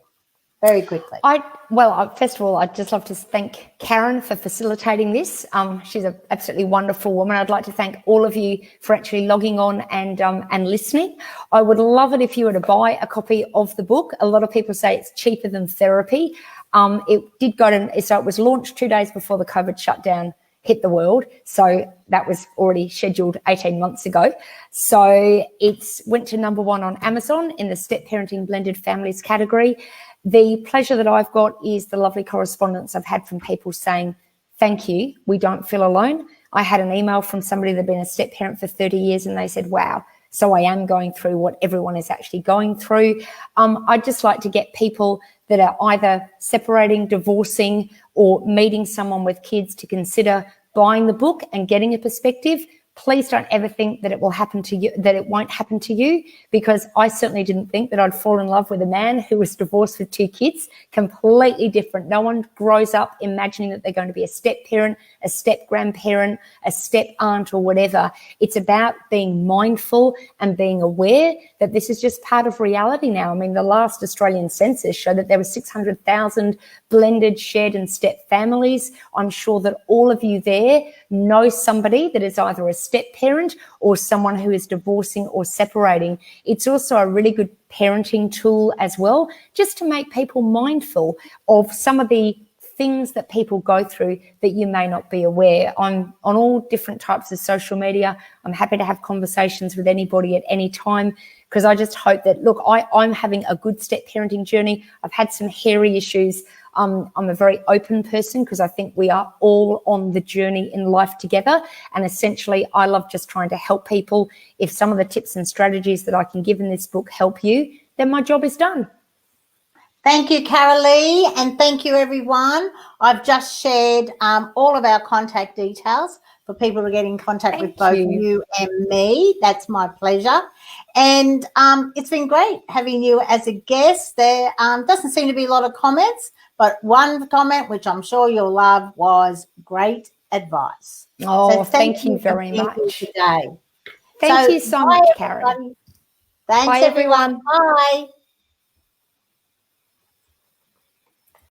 Very quickly. First of all, I'd just love to thank Karen for facilitating this. She's an absolutely wonderful woman. I'd like to thank all of you for actually logging on and listening. I would love it if you were to buy a copy of the book. A lot of people say it's cheaper than therapy. It was launched 2 days before the COVID shutdown hit the world. So that was already scheduled 18 months ago. So it went to number 1 on Amazon in the Step Parenting Blended Families category. The pleasure that I've got is the lovely correspondence I've had from people saying, thank you, we don't feel alone. I had an email from somebody that had been a step parent for 30 years and they said, wow, so I am going through what everyone is actually going through. I'd just like to get people that are either separating, divorcing, or meeting someone with kids to consider buying the book and getting a perspective. Please don't ever think that it will happen to you, that it won't happen to you, because I certainly didn't think that I'd fall in love with a man who was divorced with 2 kids, completely different. No one grows up imagining that they're going to be a step parent, a step grandparent, a step aunt or whatever. It's about being mindful and being aware that this is just part of reality now. I mean, the last Australian census showed that there were 600,000 blended, shared and step families. I'm sure that all of you there know somebody that is either a step parent or someone who is divorcing or separating. It's also a really good parenting tool as well, just to make people mindful of some of the things that people go through that you may not be aware. I'm on all different types of social media. I'm happy to have conversations with anybody at any time, because I just hope that, look, I'm having a good step parenting journey. I've had some hairy issues. I'm a very open person because I think we are all on the journey in life together. And essentially, I love just trying to help people. If some of the tips and strategies that I can give in this book help you, then my job is done. Thank you, Karalee, and thank you, everyone. I've just shared all of our contact details for people to get in contact with both you and me. That's my pleasure. And it's been great having you as a guest. There doesn't seem to be a lot of comments, but one comment, which I'm sure you'll love, was great advice. Oh, so thank you very much. Today. Thank you so much, Karen. Thanks, Bye, everyone. Bye.